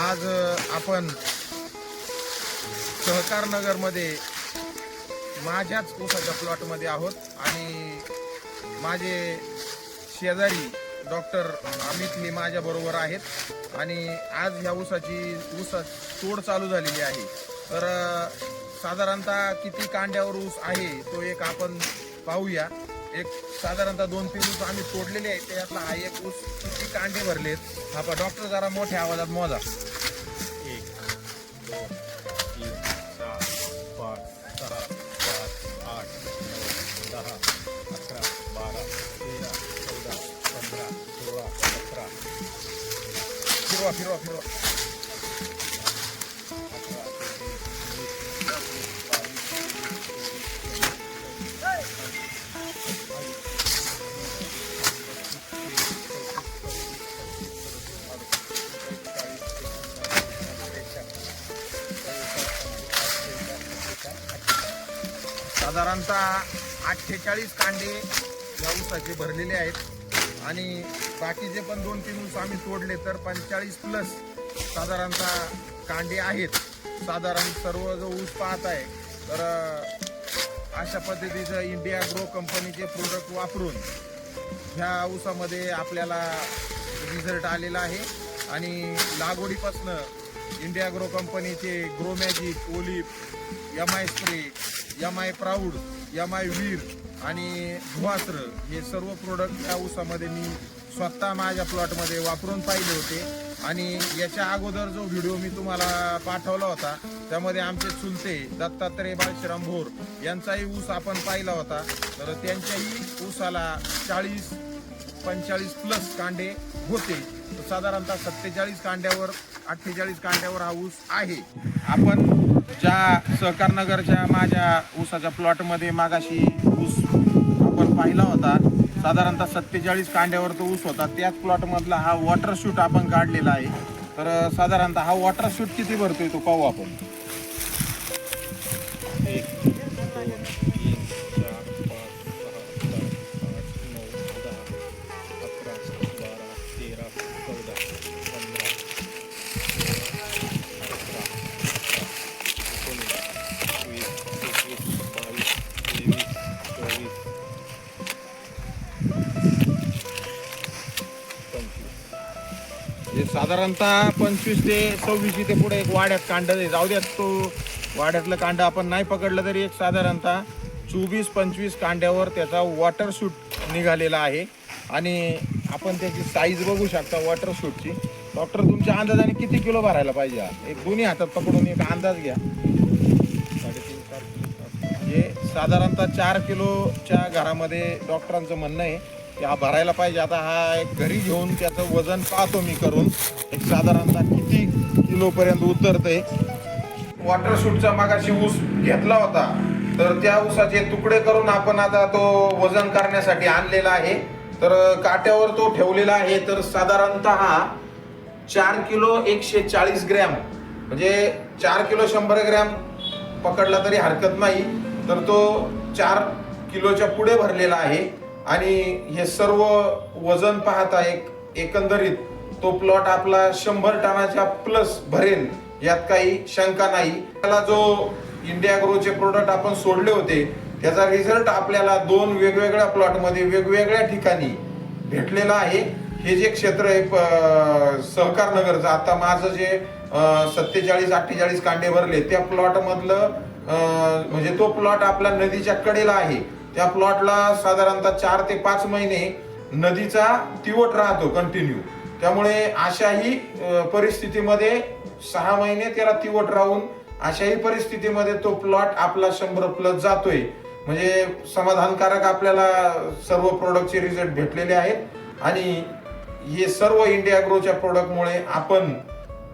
आज आपण सहकार नगरमध्ये माझ्याच ऊसाच्या प्लॉटमध्ये आहोत आणि माझे शेजारी डॉक्टर अमित माझ्या बरोबर आहेत आणि आज ह्या ऊसाची तोड चालू झालेली आहे। तर साधारणतः किती कांड्यावर ऊस आहे तो एक आपण पाहूया। एक साधारणतः 2-3 ऊस आम्ही तोडलेले आहेत, त्यातला हा एक ऊस किती कांडे भरलेत हा पहा। डॉक्टर जरा मोठ्या आवाजात मोजा। 1 2 3 4 5 6 7 8 9 10 11 12 13 14 15 16 17 फिरवा साधारणतः 48 कांडे या ऊसाचे भरलेले आहेत आणि बाकीचे पण 2-3 ऊस आम्ही तोडले तर 45 प्लस साधारणतः कांडे आहेत। साधारण सर्व जो ऊस पाहत आहे तर अशा पद्धतीचं इंडिया ग्रो कंपनीचे प्रोडक्ट वापरून ह्या ऊसामध्ये आपल्याला रिझल्ट आलेला आहे आणि लागवडीपासनं इंडिया ग्रो कंपनीचे ग्रो मॅजिक, ओलिप, MI spray, MI proud, MI Veer आणि भुआस्त्र हे सर्व प्रोडक्ट या ऊसामध्ये मी स्वतः माझ्या प्लॉटमध्ये वापरून पाहिले होते आणि याच्या अगोदर जो व्हिडिओ मी तुम्हाला पाठवला होता त्यामध्ये आमचे चुलते दत्तात्रय बाळशिराम भोर यांचाही ऊस आपण पाहिला होता। तर त्यांच्याही ऊसाला 40-45 प्लस कांडे होते। साधारणतः 47 कांड्यावर 48 कांड्यावर हा ऊस आहे। आपण ज्या सहकार नगरच्या माझ्या ऊसाच्या प्लॉटमध्ये मागाशी ऊस आपण पाहिला होता, साधारणतः 47 कांड्यावर तो ऊस होता। त्याच प्लॉटमधला हा वॉटर शूट आपण काढलेला आहे। तर साधारणतः हा वॉटर शूट किती भरतोय तो पाहू आपण। 1 2 3 4 5 6 7 8 9 10 11 12 13 14 15 साधारणतः 25 ते 26 इथे पुढे एक वाड्यात कांड जाऊ द्यात, तो वाड्यातलं कांड आपण नाही पकडलं तरी एक साधारणतः 24-25 कांड्यावर त्याचा वॉटर शूट निघालेला आहे आणि आपण त्याची साईज बघू शकता वॉटर शूटची। डॉक्टर तुमच्या अंदाजाने किती किलो भरायला पाहिजे? एक दोन्ही हातात पकडून एक अंदाज घ्या। 3.5-4 किलो हे साधारणतः 4 किलोच्या घरामध्ये डॉक्टरांचं म्हणणं आहे की हा भरायला पाहिजे। आता हा एक घरी घेऊन त्याचं वजन पाहतो मी करून, एक साधारणतः किती किलोपर्यंत उतरतंय। वॉटर शूटचा मागाशी ऊस घेतला होता तर त्या ऊसाचे तुकडे करून आपण आता तो वजन करण्यासाठी आणलेला आहे। तर काट्यावर तो ठेवलेला आहे। तर साधारणतः 4 किलो 140 ग्रॅम म्हणजे 4 किलो 100 ग्रॅम पकडला तरी हरकत नाही। तर तो 4 किलोच्या पुढे भरलेला आहे आणि हे सर्व वजन पाहता एकंदरीत तो प्लॉट आपला 100 टनाच्या प्लस भरेल यात काही शंका नाही। त्याला जो इंडिया ग्रोचे प्रोडक्ट आपण सोडले होते त्याचा रिझल्ट आपल्याला 2 वेगवेगळ्या प्लॉटमध्ये वेगवेगळ्या ठिकाणी भेटलेला आहे। हे जे क्षेत्र आहे सहकार नगरचं, आता माझं जे 47-48 कांडे भरले त्या प्लॉट मधलं म्हणजे तो प्लॉट आपला नदीच्या कडेला आहे। त्या प्लॉटला साधारणतः 4 ते 5 महिने नदीचा तिवट राहतो कंटिन्यू। त्यामुळे अशाही परिस्थितीमध्ये 6 महिने त्याला तिवट राहून अशाही परिस्थितीमध्ये तो प्लॉट आपला 100 प्लस जातोय। म्हणजे समाधानकारक आपल्याला सर्व प्रोडक्टचे रिझल्ट भेटलेले आहेत आणि हे सर्व इंडिया ग्रोच्या प्रोडक्टमुळे आपण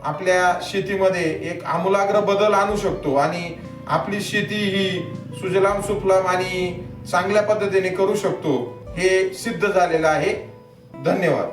आपल्या शेतीमध्ये एक आमूलाग्र बदल आणू शकतो आणि आपली शेती ही सुजलाम सुफलाम आणि चांगल्या पद्धतीने करू शकतो हे सिद्ध झालेलं आहे। धन्यवाद।